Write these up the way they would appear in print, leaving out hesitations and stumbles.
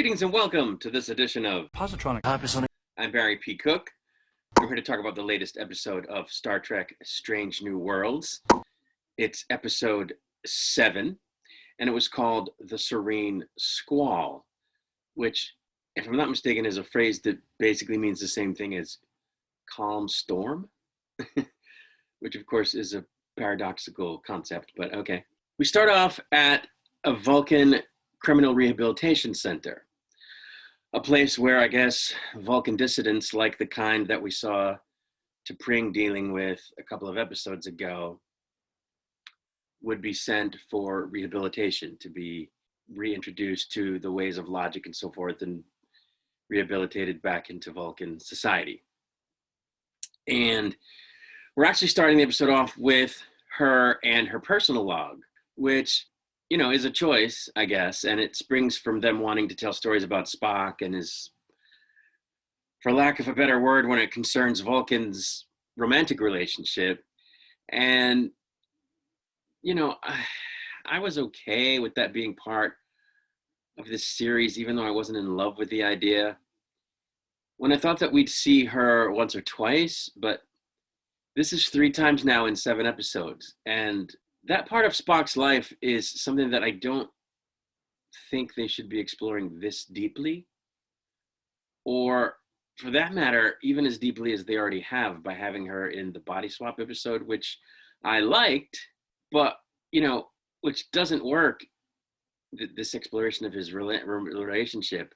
Greetings and welcome to this edition of Positronic. I'm Barry P. Cook. We're here to talk about the latest episode of Star Trek Strange New Worlds. It's episode 7, and it was called The Serene Squall, which, if I'm not mistaken, is a phrase that basically means the same thing as calm storm, which of course is a paradoxical concept, but okay. We start off at a Vulcan criminal rehabilitation center, a place where I guess Vulcan dissidents like the kind that we saw T'Pring dealing with a couple of episodes ago would be sent for rehabilitation, to be reintroduced to the ways of logic and so forth and rehabilitated back into Vulcan society. And we're actually starting the episode off with her and her personal log, which, you know, is a choice, I guess, and it springs from them wanting to tell stories about Spock and his, for lack of a better word, when it concerns Vulcan's romantic relationship. And, you know, I was okay with that being part of this series, even though I wasn't in love with the idea. When I thought that we'd see her once or twice, but this is 3 times now in 7 episodes, and that part of Spock's life is something that I don't think they should be exploring this deeply, or for that matter, even as deeply as they already have by having her in the body swap episode, which I liked, but, you know, which doesn't work, this exploration of his relationship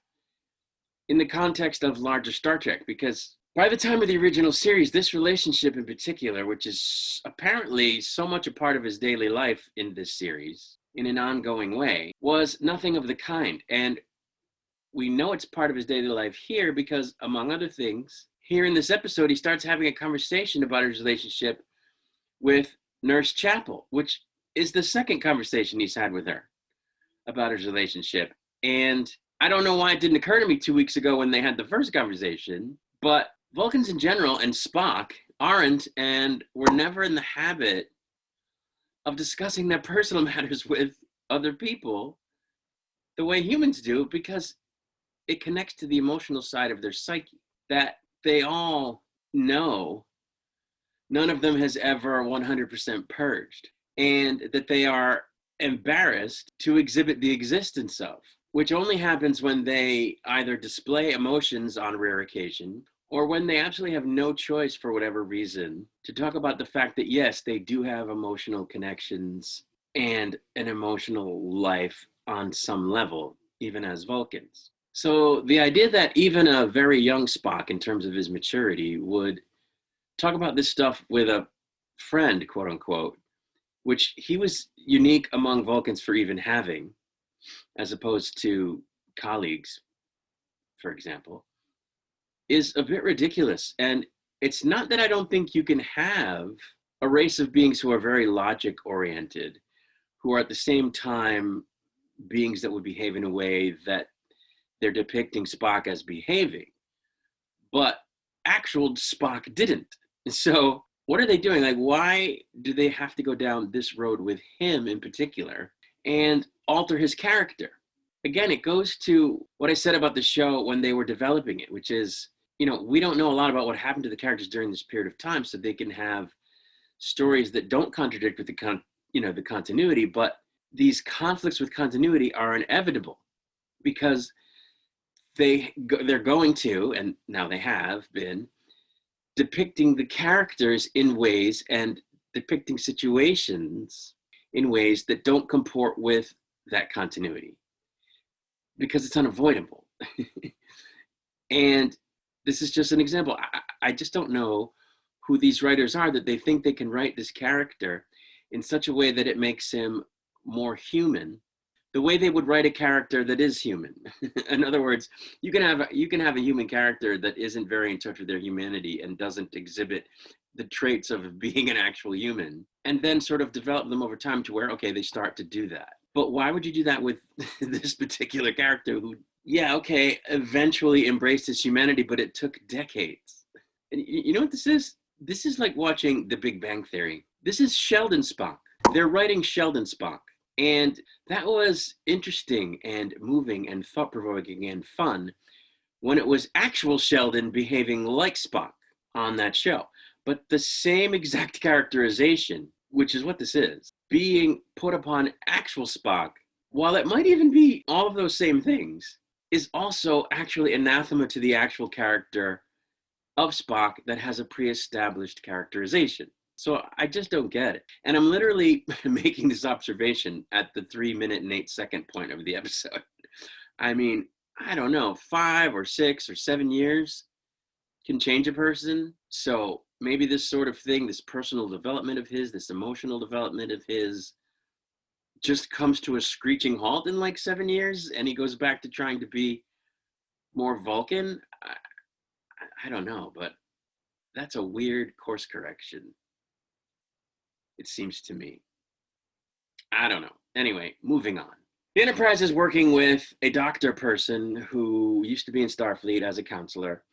in the context of larger Star Trek, because by the time of the original series, this relationship in particular, which is apparently so much a part of his daily life in this series, in an ongoing way, was nothing of the kind. And we know it's part of his daily life here because, among other things, here in this episode, he starts having a conversation about his relationship with Nurse Chapel, which is the second conversation he's had with her about his relationship. And I don't know why it didn't occur to me 2 weeks ago when they had the first conversation, but Vulcans in general and Spock aren't and were never in the habit of discussing their personal matters with other people the way humans do, because it connects to the emotional side of their psyche that they all know none of them has ever 100% purged, and that they are embarrassed to exhibit the existence of, which only happens when they either display emotions on rare occasion or when they absolutely have no choice for whatever reason to talk about the fact that, yes, they do have emotional connections and an emotional life on some level, even as Vulcans. So the idea that even a very young Spock, in terms of his maturity, would talk about this stuff with a friend, quote unquote, which he was unique among Vulcans for even having, as opposed to colleagues, for example, is a bit ridiculous. And it's not that I don't think you can have a race of beings who are very logic-oriented, who are at the same time beings that would behave in a way that they're depicting Spock as behaving. But actual Spock didn't. So what are they doing? Like, why do they have to go down this road with him in particular and alter his character? Again, it goes to what I said about the show when they were developing it, which is, you know, we don't know a lot about what happened to the characters during this period of time, so they can have stories that don't contradict with the continuity, but these conflicts with continuity are inevitable because they're going to, and now they have been, depicting the characters in ways and depicting situations in ways that don't comport with that continuity because it's unavoidable. And this is just an example. I just don't know who these writers are that they think they can write this character in such a way that it makes him more human, the way they would write a character that is human. In other words, you can have a human character that isn't very in touch with their humanity and doesn't exhibit the traits of being an actual human, and then sort of develop them over time to where, okay, they start to do that. But why would you do that with this particular character who, yeah, okay, eventually embraced his humanity, but it took decades? And you know what this is? This is like watching The Big Bang Theory. This is Sheldon Spock. They're writing Sheldon Spock. And that was interesting and moving and thought-provoking and fun when it was actual Sheldon behaving like Spock on that show. But the same exact characterization, which is what this is, being put upon actual Spock, while it might even be all of those same things, is also actually anathema to the actual character of Spock that has a pre-established characterization. So I just don't get it. And I'm literally making this observation at the 3 minute and 8 second point of the episode. I mean, I don't know, 5 or 6 or 7 years can change a person. So maybe this sort of thing, this personal development of his, this emotional development of his, just comes to a screeching halt in like 7 years, and he goes back to trying to be more Vulcan. I don't know, but that's a weird course correction, it seems to me. I don't know. Anyway, moving on. The Enterprise is working with a doctor person who used to be in Starfleet as a counselor,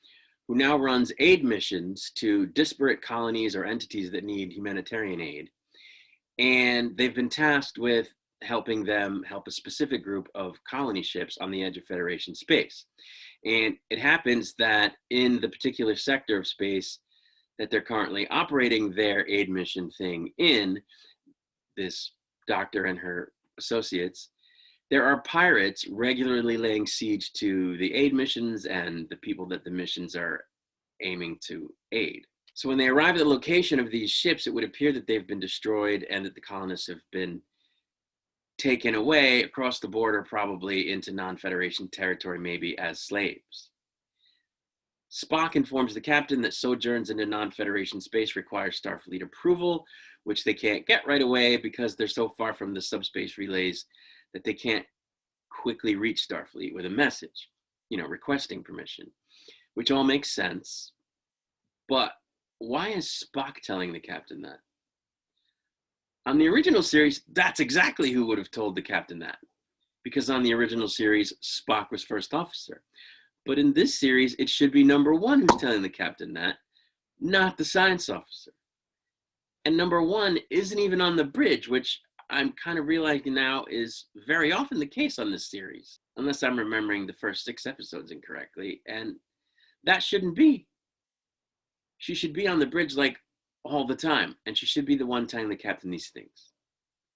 who now runs aid missions to disparate colonies or entities that need humanitarian aid. And they've been tasked with helping them help a specific group of colony ships on the edge of Federation space. And it happens that in the particular sector of space that they're currently operating their aid mission thing in, this doctor and her associates, there are pirates regularly laying siege to the aid missions and the people that the missions are aiming to aid. So when they arrive at the location of these ships, it would appear that they've been destroyed and that the colonists have been taken away across the border, probably into non-Federation territory, maybe as slaves. Spock informs the captain that sojourns into non-Federation space requires Starfleet approval, which they can't get right away because they're so far from the subspace relays that they can't quickly reach Starfleet with a message, requesting permission, which all makes sense. But why is Spock telling the captain that? On the original series, that's exactly who would have told the captain that, because on the original series, Spock was first officer. But in this series, it should be number 1 who's telling the captain that, not the science officer. And number 1 isn't even on the bridge, which I'm kind of realizing now is very often the case on this series, unless I'm remembering the first 6 episodes incorrectly. And that shouldn't be. She should be on the bridge like all the time, and she should be the one telling the captain these things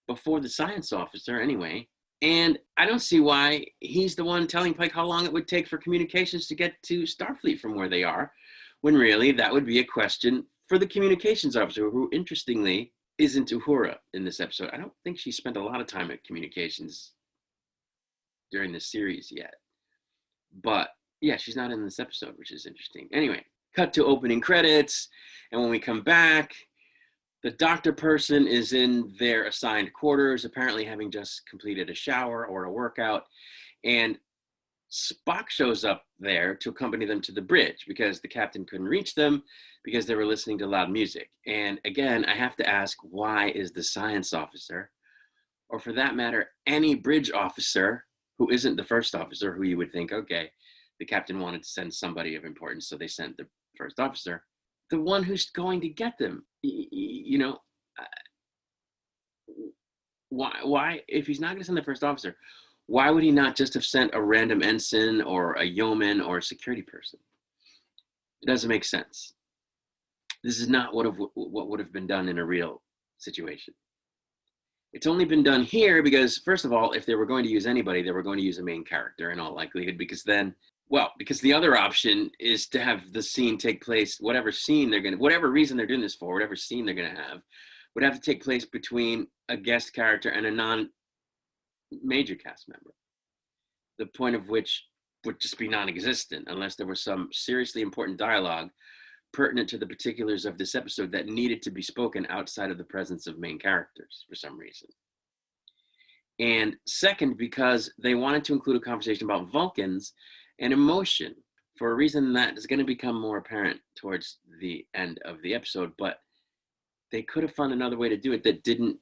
before the science officer anyway. And I don't see why he's the one telling Pike how long it would take for communications to get to Starfleet from where they are, when really that would be a question for the communications officer, who interestingly isn't Uhura in this episode. I don't think she spent a lot of time at communications during this series yet, but yeah, she's not in this episode, which is interesting. Anyway, cut to opening credits, and when we come back, the doctor person is in their assigned quarters, apparently having just completed a shower or a workout, and Spock shows up there to accompany them to the bridge because the captain couldn't reach them because they were listening to loud music. And again, I have to ask, why is the science officer, or for that matter, any bridge officer who isn't the first officer, who you would think, okay, the captain wanted to send somebody of importance, so they sent the first officer, the one who's going to get them? Why, if he's not going to send the first officer, why would he not just have sent a random ensign or a yeoman or a security person? It doesn't make sense. This is not what would have been done in a real situation. It's only been done here because, first of all, if they were going to use anybody, they were going to use a main character in all likelihood, because the other option is to have the scene take place, whatever reason they're doing this for, whatever scene they're going to have, would have to take place between a guest character and a non-major cast member, the point of which would just be non-existent unless there was some seriously important dialogue pertinent to the particulars of this episode that needed to be spoken outside of the presence of main characters for some reason. And second, because they wanted to include a conversation about Vulcans and emotion for a reason that is going to become more apparent towards the end of the episode, but they could have found another way to do it that didn't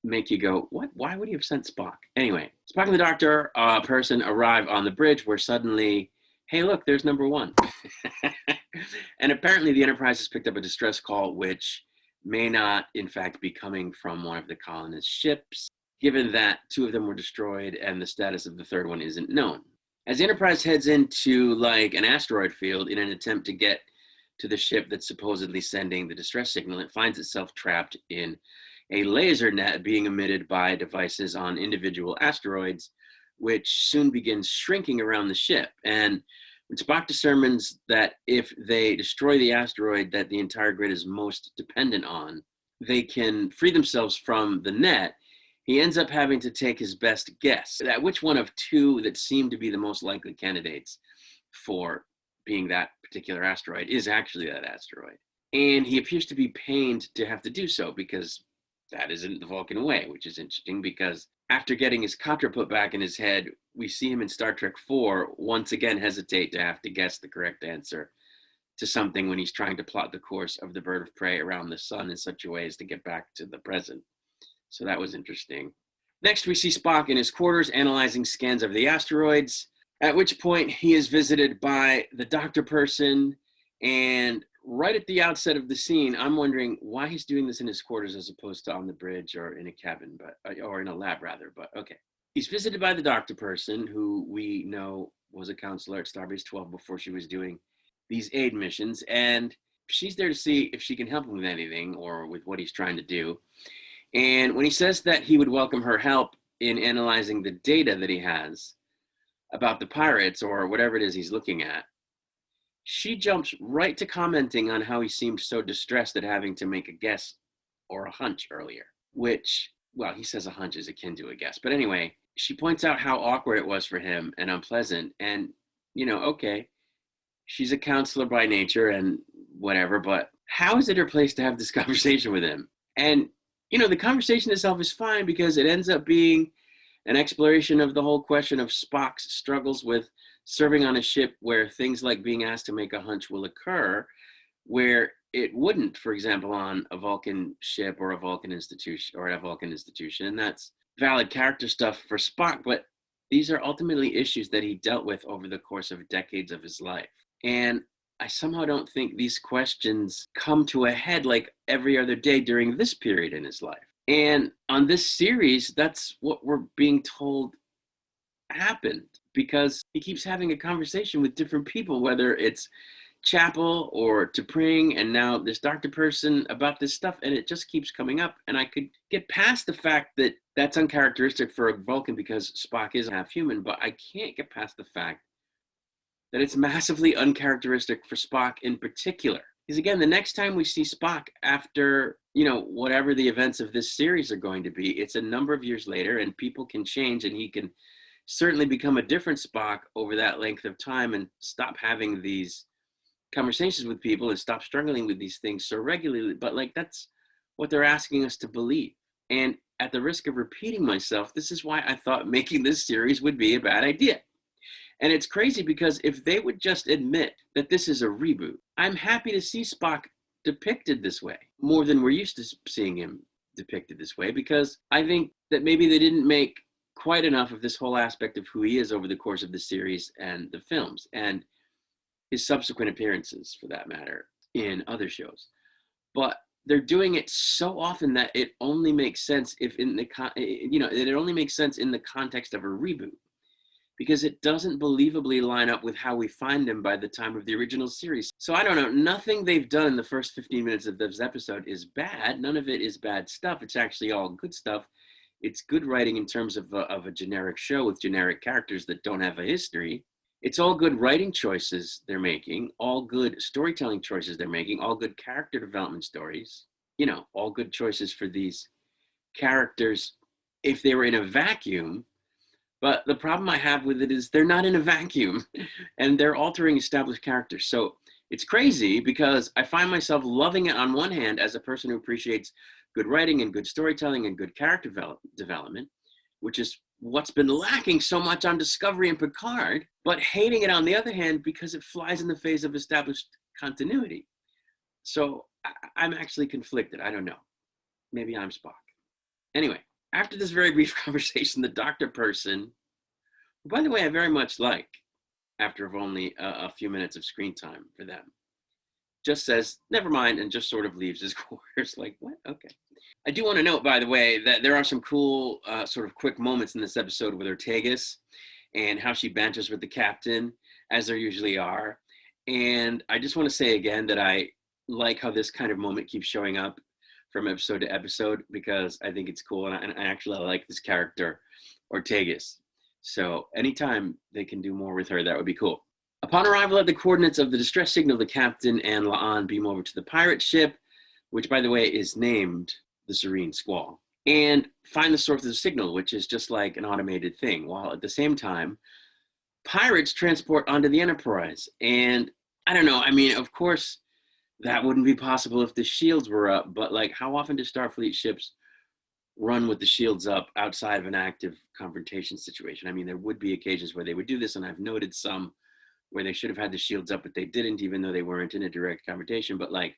make you go, what? Why would he have sent Spock? Anyway, Spock and the doctor person arrive on the bridge where suddenly, hey, look, there's number 1. And apparently the Enterprise has picked up a distress call, which may not, in fact, be coming from one of the colonist ships. given that 2 of them were destroyed and the status of the third one isn't known. As Enterprise heads into like an asteroid field in an attempt to get to the ship that's supposedly sending the distress signal, it finds itself trapped in a laser net being emitted by devices on individual asteroids, which soon begins shrinking around the ship. And when Spock determines that if they destroy the asteroid that the entire grid is most dependent on, they can free themselves from the net, he ends up having to take his best guess at which one of 2 that seem to be the most likely candidates for being that particular asteroid is actually that asteroid. And he appears to be pained to have to do so because that isn't the Vulcan way, which is interesting because after getting his copter put back in his head, we see him in Star Trek IV once again hesitate to have to guess the correct answer to something when he's trying to plot the course of the bird of prey around the sun in such a way as to get back to the present. So that was interesting. Next, we see Spock in his quarters analyzing scans of the asteroids, at which point he is visited by the doctor person. And right at the outset of the scene, I'm wondering why he's doing this in his quarters as opposed to on the bridge or in a cabin, or in a lab rather, but okay. He's visited by the doctor person, who we know was a counselor at Starbase 12 before she was doing these aid missions, and she's there to see if she can help him with anything or with what he's trying to do. And when he says that he would welcome her help in analyzing the data that he has about the pirates or whatever it is he's looking at, she jumps right to commenting on how he seemed so distressed at having to make a guess or a hunch earlier, which, well, he says a hunch is akin to a guess. But anyway, she points out how awkward it was for him and unpleasant. And, you know, okay, she's a counselor by nature and whatever, but how is it her place to have this conversation with him? And, you know, the conversation itself is fine because it ends up being an exploration of the whole question of Spock's struggles with serving on a ship where things like being asked to make a hunch will occur, where it wouldn't, for example, on a Vulcan ship or a Vulcan institution or at a Vulcan institution. And that's valid character stuff for Spock, but these are ultimately issues that he dealt with over the course of decades of his life. And I somehow don't think these questions come to a head like every other day during this period in his life. And on this series, that's what we're being told happened, because he keeps having a conversation with different people, whether it's Chapel or T'Pring and now this doctor person about this stuff, and it just keeps coming up. And I could get past the fact that that's uncharacteristic for a Vulcan because Spock is half human, but I can't get past the fact that it's massively uncharacteristic for Spock in particular. Because again, the next time we see Spock after, you know, whatever the events of this series are going to be, it's a number of years later and people can change and he can certainly become a different Spock over that length of time and stop having these conversations with people and stop struggling with these things so regularly. But like, that's what they're asking us to believe. And at the risk of repeating myself, this is why I thought making this series would be a bad idea. And it's crazy because if they would just admit that this is a reboot, I'm happy to see Spock depicted this way more than we're used to seeing him depicted this way, because I think that maybe they didn't make quite enough of this whole aspect of who he is over the course of the series and the films and his subsequent appearances, for that matter, in other shows. But they're doing it so often that it only makes sense if in the it only makes sense in the context of a reboot, because it doesn't believably line up with how we find him by the time of the original series. So I don't know, nothing they've done in the first 15 minutes of this episode is bad. None of it is bad stuff. It's actually all good stuff. It's good writing in terms of a generic show with generic characters that don't have a history. It's all good writing choices they're making, all good storytelling choices they're making, all good character development stories, you know, all good choices for these characters if they were in a vacuum. But the problem I have with it is they're not in a vacuum and they're altering established characters. So it's crazy because I find myself loving it on one hand as a person who appreciates good writing and good storytelling and good character development, which is what's been lacking so much on Discovery and Picard, but hating it on the other hand because it flies in the face of established continuity. So I'm actually conflicted. I don't know. Maybe I'm Spock. Anyway, after this very brief conversation, the doctor person, who, by the way, I very much like after only a few minutes of screen time for them, just says, never mind, and just sort of leaves his quarters. Like, what? Okay. I do want to note, by the way, that there are some cool sort of quick moments in this episode with Ortegas and how she banters with the captain, as there usually are. And I just want to say again that I like how this kind of moment keeps showing up from episode to episode, because I think it's cool, and I actually like this character, Ortegas. So anytime they can do more with her, that would be cool. Upon arrival at the coordinates of the distress signal, the captain and La'an beam over to the pirate ship, which, by the way, is named the Serene Squall, and find the source of the signal, which is just like an automated thing, while at the same time, pirates transport onto the Enterprise. And I don't know, I mean, of course, that wouldn't be possible if the shields were up, but like, how often do Starfleet ships run with the shields up outside of an active confrontation situation? I mean, there would be occasions where they would do this, and I've noted some where they should have had the shields up, but they didn't, even though they weren't in a direct confrontation. But like,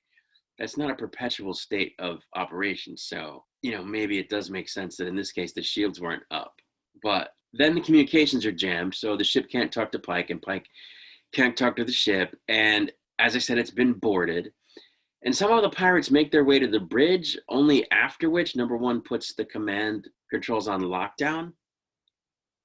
that's not a perpetual state of operation. So, you know, maybe it does make sense that in this case, the shields weren't up. But then the communications are jammed, so the ship can't talk to Pike, and Pike can't talk to the ship. And as I said, it's been boarded. And somehow the pirates make their way to the bridge, only after which number one puts the command controls on lockdown,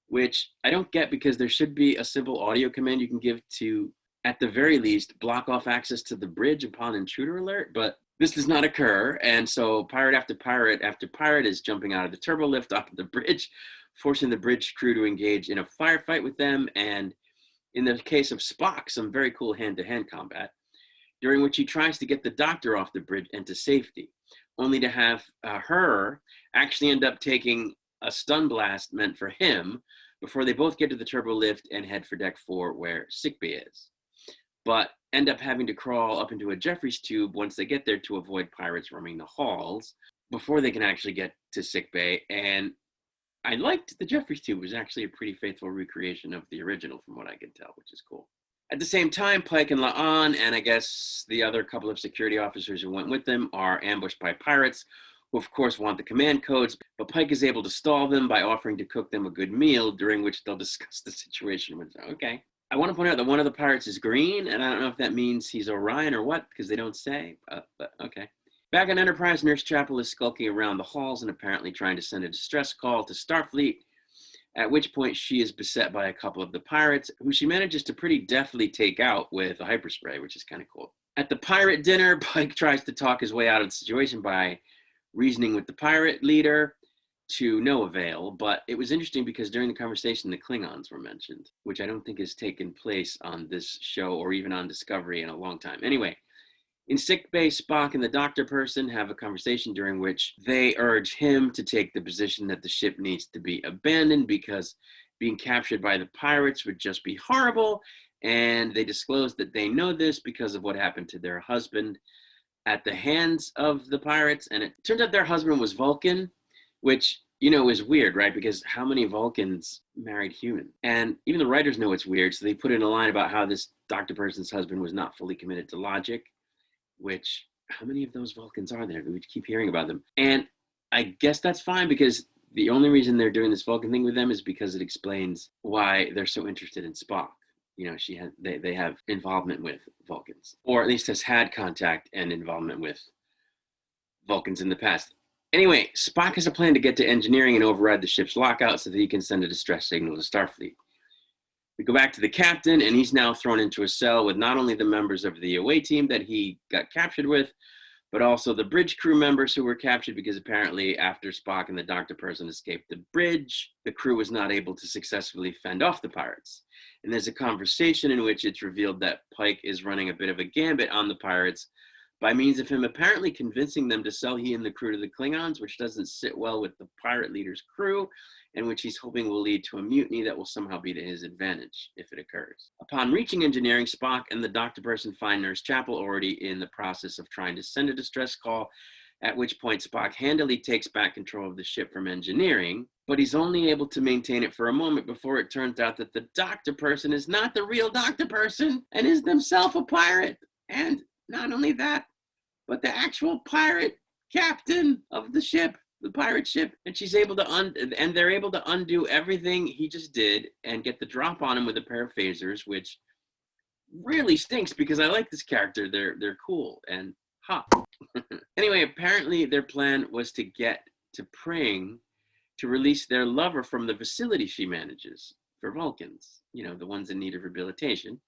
which I don't get, because there should be a simple audio command you can give to, at the very least, block off access to the bridge upon intruder alert. But this does not occur. And so pirate after pirate is jumping out of the turbo lift off of the bridge, forcing the bridge crew to engage in a firefight with them. And in the case of Spock, some very cool hand-to-hand combat, during which he tries to get the doctor off the bridge and to safety, only to have her actually end up taking a stun blast meant for him before they both get to the turbo lift and head for deck 4, where sickbay is, but end up having to crawl up into a Jeffries tube once they get there to avoid pirates roaming the halls before they can actually get to sickbay. And I liked the Jeffries tube. It was actually a pretty faithful recreation of the original, from what I can tell, which is cool. At the same time, Pike and La'an, and I guess the other couple of security officers who went with them, are ambushed by pirates, who of course want the command codes, but Pike is able to stall them by offering to cook them a good meal, during which they'll discuss the situation with them. Okay. I want to point out that one of the pirates is green, and I don't know if that means he's Orion or what, because they don't say, but okay. Back on Enterprise, Nurse Chapel is skulking around the halls and apparently trying to send a distress call to Starfleet, at which point she is beset by a couple of the pirates, who she manages to pretty deftly take out with a hyperspray, which is kind of cool. At the pirate dinner, Pike tries to talk his way out of the situation by reasoning with the pirate leader, to no avail. But it was interesting because during the conversation, the Klingons were mentioned, which I don't think has taken place on this show or even on Discovery in a long time. Anyway, in sickbay, Spock and the doctor person have a conversation during which they urge him to take the position that the ship needs to be abandoned because being captured by the pirates would just be horrible. And they disclose that they know this because of what happened to their husband at the hands of the pirates. And it turns out their husband was Vulcan, which, you know, is weird, right? Because how many Vulcans married human? And even the writers know it's weird. So they put in a line about how this doctor person's husband was not fully committed to logic, which, how many of those Vulcans are there? We keep hearing about them. And I guess that's fine, because the only reason they're doing this Vulcan thing with them is because it explains why they're so interested in Spock. You know, they have involvement with Vulcans, or at least has had contact and involvement with Vulcans in the past. Anyway, Spock has a plan to get to engineering and override the ship's lockout so that he can send a distress signal to Starfleet. We go back to the captain, and he's now thrown into a cell with not only the members of the away team that he got captured with, but also the bridge crew members who were captured, because apparently after Spock and the doctor person escaped the bridge, the crew was not able to successfully fend off the pirates. And there's a conversation in which it's revealed that Pike is running a bit of a gambit on the pirates by means of him apparently convincing them to sell he and the crew to the Klingons, which doesn't sit well with the pirate leader's crew, and which he's hoping will lead to a mutiny that will somehow be to his advantage if it occurs. Upon reaching engineering, Spock and the doctor person find Nurse Chapel already in the process of trying to send a distress call, at which point Spock handily takes back control of the ship from engineering, but he's only able to maintain it for a moment before it turns out that the doctor person is not the real doctor person and is themselves a pirate. And not only that, but the actual pirate captain of the ship, the pirate ship, and she's able to they're able to undo everything he just did and get the drop on him with a pair of phasers, which really stinks because I like this character. They're cool and hot. Anyway, apparently their plan was to get to Pring to release their lover from the facility she manages for Vulcans, the ones in need of rehabilitation,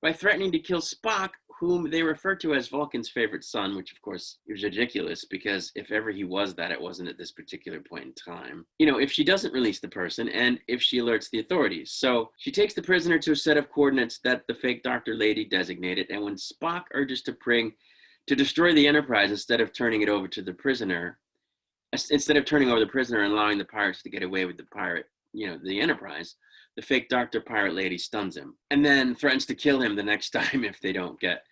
by threatening to kill Spock, whom they refer to as Vulcan's favorite son, which of course is ridiculous because if ever he was that, it wasn't at this particular point in time. If she doesn't release the person and if she alerts the authorities. So she takes the prisoner to a set of coordinates that the fake doctor lady designated, and when Spock urges to Pring to destroy the Enterprise instead of turning over the prisoner and allowing the pirates to get away with the Enterprise, the fake doctor pirate lady stuns him and then threatens to kill him the next time if they don't get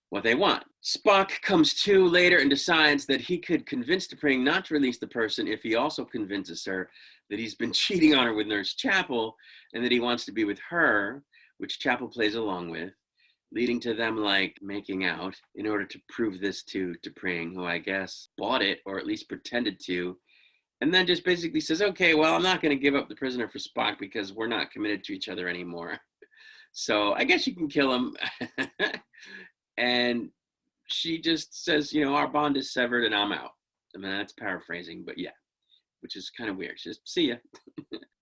what they want. Spock comes to later and decides that he could convince Pring not to release the person if he also convinces her that he's been cheating on her with Nurse Chapel and that he wants to be with her, which Chapel plays along with, leading to them making out in order to prove this to Pring, who I guess bought it or at least pretended to. And then just basically says, okay, well, I'm not going to give up the prisoner for Spock because we're not committed to each other anymore. So I guess you can kill him. And she just says, our bond is severed and I'm out. I mean, that's paraphrasing, but yeah, which is kind of weird. She says, see ya.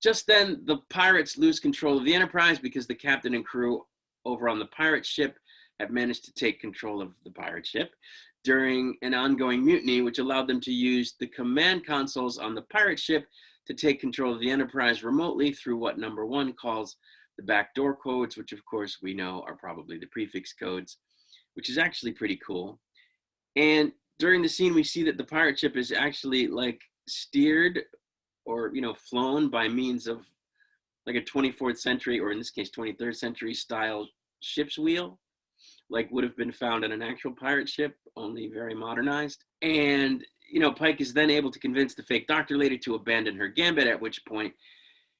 Just then, the pirates lose control of the Enterprise because the captain and crew over on the pirate ship have managed to take control of the pirate ship during an ongoing mutiny, which allowed them to use the command consoles on the pirate ship to take control of the Enterprise remotely through what number one calls the backdoor codes, which of course we know are probably the prefix codes, which is actually pretty cool. And during the scene, we see that the pirate ship is actually steered or, flown by means of a 24th century, or in this case, 23rd century style ship's wheel, would have been found on an actual pirate ship, only very modernized. And, Pike is then able to convince the fake doctor lady to abandon her gambit, at which point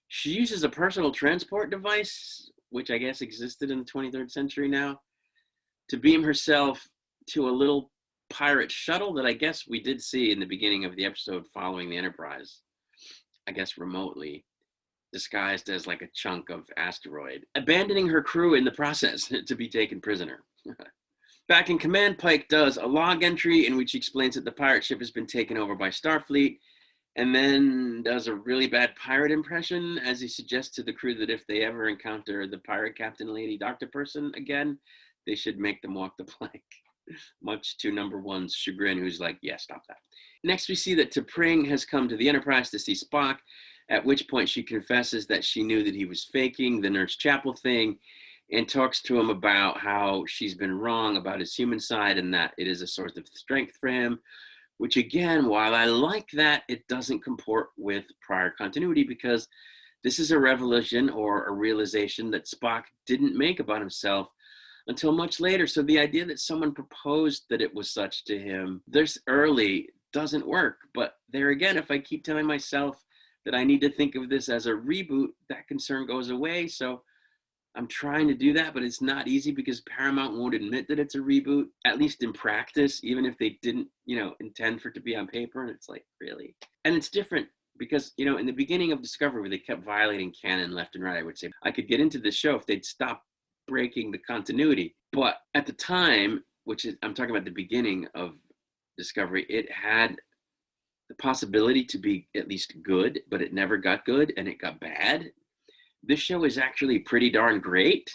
she uses a personal transport device, which I guess existed in the 23rd century now, to beam herself to a little pirate shuttle that I guess we did see in the beginning of the episode following the Enterprise, I guess remotely, disguised as a chunk of asteroid, abandoning her crew in the process to be taken prisoner. Back in command, Pike does a log entry in which he explains that the pirate ship has been taken over by Starfleet, and then does a really bad pirate impression as he suggests to the crew that if they ever encounter the pirate captain lady doctor person again, they should make them walk the plank, much to number one's chagrin, who's yeah, stop that. Next, we see that T'Pring has come to the Enterprise to see Spock, at which point she confesses that she knew that he was faking the Nurse Chapel thing and talks to him about how she's been wrong about his human side and that it is a source of strength for him, which again, while I like that, it doesn't comport with prior continuity because this is a revelation or a realization that Spock didn't make about himself until much later. So the idea that someone proposed that it was such to him this early doesn't work. But there again, if I keep telling myself that I need to think of this as a reboot, that concern goes away. So I'm trying to do that, but it's not easy because Paramount won't admit that it's a reboot, at least in practice, even if they didn't, intend for it to be on paper. And it's really? And it's different because, in the beginning of Discovery, where they kept violating canon left and right, I would say I could get into this show if they'd stop breaking the continuity. But at the time, I'm talking about the beginning of Discovery, it had the possibility to be at least good, but it never got good and it got bad. This show is actually pretty darn great,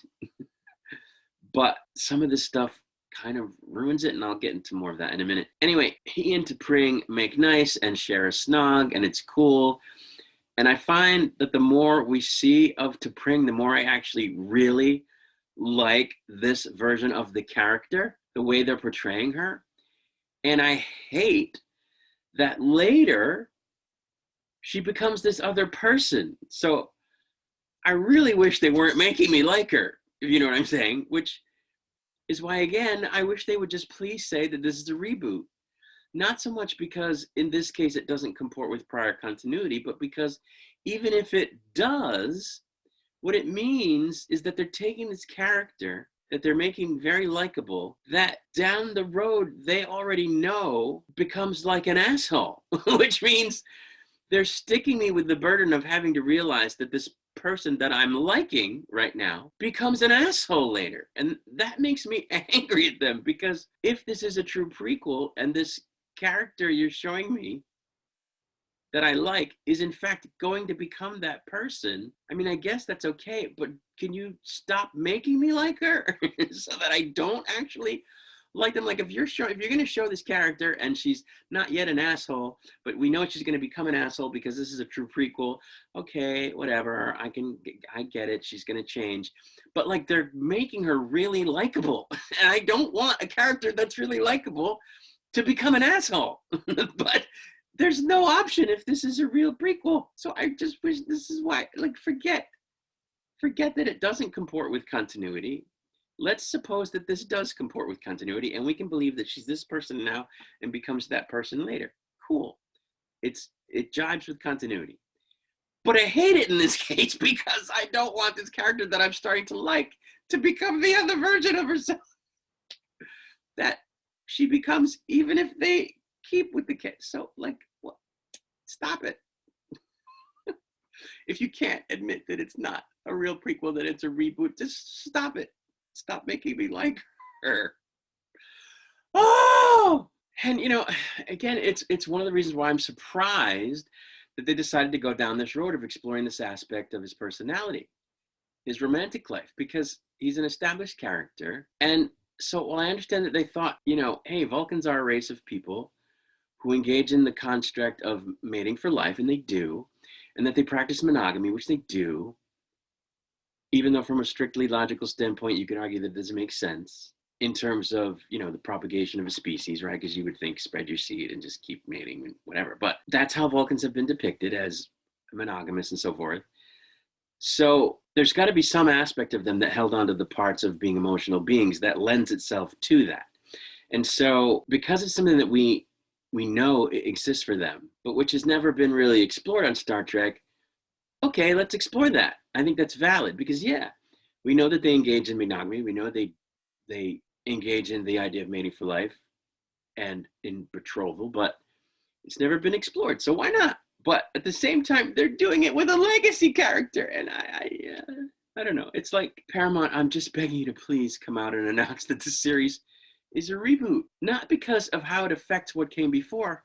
but some of this stuff kind of ruins it, and I'll get into more of that in a minute. Anyway, he and T'Pring make nice and share a snog, and it's cool. And I find that the more we see of T'Pring, the more I actually really like this version of the character, the way they're portraying her. And I hate that later she becomes this other person. So I really wish they weren't making me like her, if you know what I'm saying, which is why, again, I wish they would just please say that this is a reboot. Not so much because in this case it doesn't comport with prior continuity, but because even if it does, what it means is that they're taking this character that they're making very likable, that down the road they already know becomes like an asshole, which means they're sticking me with the burden of having to realize that this person that I'm liking right now becomes an asshole later. And that makes me angry at them, because if this is a true prequel and this character you're showing me that I like is in fact going to become that person, I mean, I guess that's okay, but can you stop making me like her so that I don't actually like them? Like if you're going to show this character and she's not yet an asshole, but we know she's going to become an asshole because this is a true prequel, okay, whatever, I get it, she's going to change. But like they're making her really likable, and I don't want a character that's really likable to become an asshole. But there's no option if this is a real prequel. So I just wish, this is why, like, forget that it doesn't comport with continuity. Let's suppose that this does comport with continuity, and we can believe that she's this person now and becomes that person later. Cool. It jives with continuity. But I hate it in this case because I don't want this character that I'm starting to like to become the other version of herself that she becomes, even if they keep with the kid. So, like, what? Stop it. If you can't admit that it's not a real prequel, that it's a reboot, just stop it. Stop making me like her. Oh! And, you know, again, it's one of the reasons why I'm surprised that they decided to go down this road of exploring this aspect of his personality, his romantic life, because he's an established character. And so while I understand that they thought, you know, hey, Vulcans are a race of people who engage in the construct of mating for life, and they do, and that they practice monogamy, which they do, even though from a strictly logical standpoint, you could argue that doesn't make sense in terms of, you know, the propagation of a species, right? Because you would think spread your seed and just keep mating and whatever. But that's how Vulcans have been depicted, as monogamous and so forth. So there's got to be some aspect of them that held on to the parts of being emotional beings that lends itself to that. And so because it's something that we know it exists for them, but which has never been really explored on Star Trek, okay, let's explore that. I think that's valid because, yeah, we know that they engage in monogamy. We know they engage in the idea of mating for life and in betrothal, but it's never been explored. So why not? But at the same time, they're doing it with a legacy character. And I don't know. It's like, Paramount, I'm just begging you to please come out and announce that the series is a reboot. Not because of how it affects what came before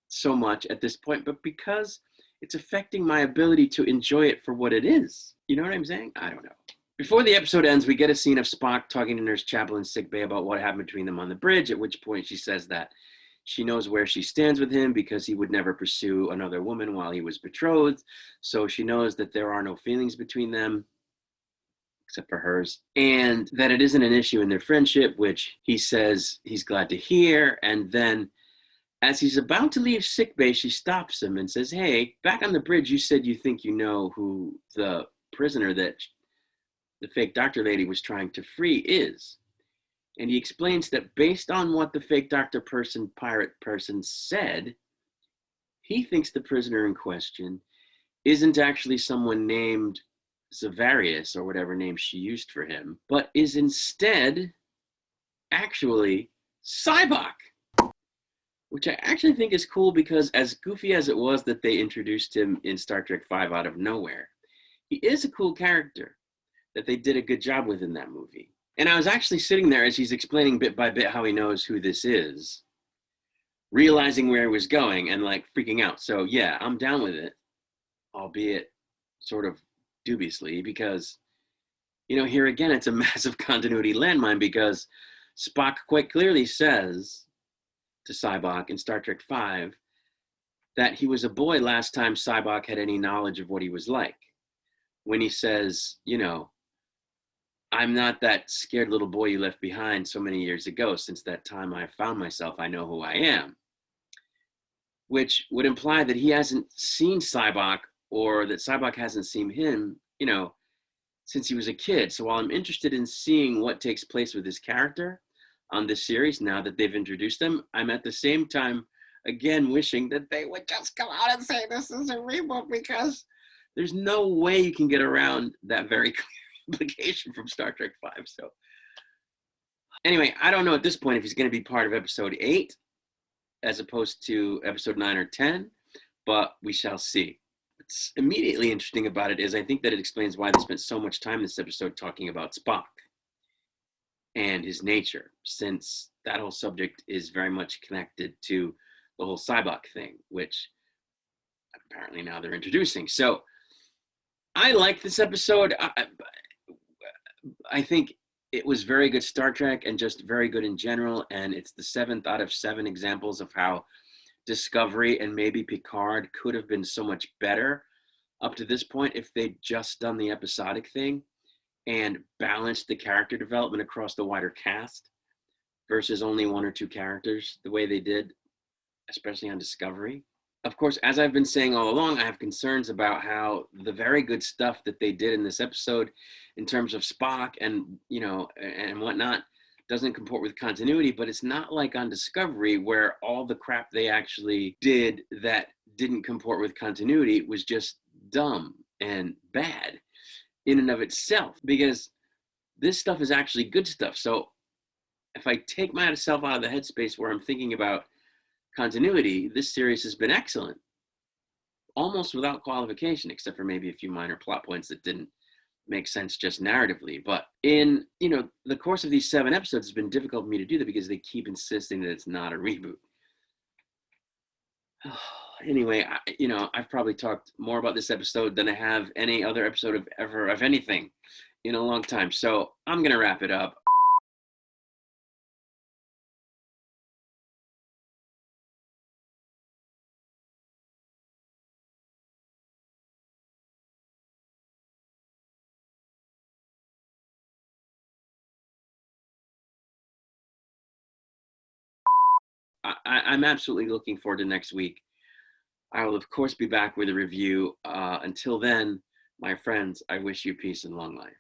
so much at this point, but because it's affecting my ability to enjoy it for what it is. You know what I'm saying? I don't know. Before the episode ends, we get a scene of Spock talking to Nurse Chapel in sickbay about what happened between them on the bridge, at which point she says that she knows where she stands with him because he would never pursue another woman while he was betrothed. So she knows that there are no feelings between them, except for hers, and that it isn't an issue in their friendship, which he says he's glad to hear. And then as he's about to leave sickbay, she stops him and says, hey, back on the bridge, you said you think you know who the prisoner that the fake doctor lady was trying to free is. And he explains that based on what the fake doctor person, pirate person said, he thinks the prisoner in question isn't actually someone named Zavarius or whatever name she used for him, but is instead actually SPOCK, which I actually think is cool because as goofy as it was that they introduced him in Star Trek V out of nowhere, he is a cool character that they did a good job with in that movie. And I was actually sitting there as he's explaining bit by bit how he knows who this is, realizing where he was going and like freaking out. So yeah, I'm down with it, albeit sort of dubiously, because, you know, here again, it's a massive continuity landmine because Spock quite clearly says to SPOCK in Star Trek V that he was a boy last time SPOCK had any knowledge of what he was like. When he says, you know, I'm not that scared little boy you left behind so many years ago. Since that time I found myself, I know who I am. Which would imply that he hasn't seen SPOCK or that SPOCK hasn't seen him, you know, since he was a kid. So while I'm interested in seeing what takes place with his character on this series, now that they've introduced him, I'm at the same time, again, wishing that they would just come out and say this is a reboot, because there's no way you can get around that very clear implication from Star Trek V. So anyway, I don't know at this point if he's going to be part of episode 8 as opposed to episode 9 or 10, but we shall see. what's immediately interesting about it is I think that it explains why they spent so much time in this episode talking about Spock and his nature, since that whole subject is very much connected to the whole SPOCK thing, which apparently now they're introducing. So I like this episode. I think it was very good Star Trek and just very good in general. And it's the 7th out of 7 examples of how Discovery and maybe Picard could have been so much better up to this point if they'd just done the episodic thing and balanced the character development across the wider cast versus only 1 or 2 characters the way they did, especially on Discovery. Of course, as I've been saying all along, I have concerns about how the very good stuff that they did in this episode in terms of Spock and, and whatnot doesn't comport with continuity, but it's not like on Discovery where all the crap they actually did that didn't comport with continuity was just dumb and bad in and of itself, because this stuff is actually good stuff. So if I take myself out of the headspace where I'm thinking about continuity, this series has been excellent, almost without qualification, except for maybe a few minor plot points that didn't make sense just narratively. But in the course of these 7 episodes, it's been difficult for me to do that because they keep insisting that it's not a reboot. Anyway, I've probably talked more about this episode than I have any other episode of anything in a long time. So I'm gonna wrap it up. I'm absolutely looking forward to next week. I will, of course, be back with a review. Until then, my friends, I wish you peace and long life.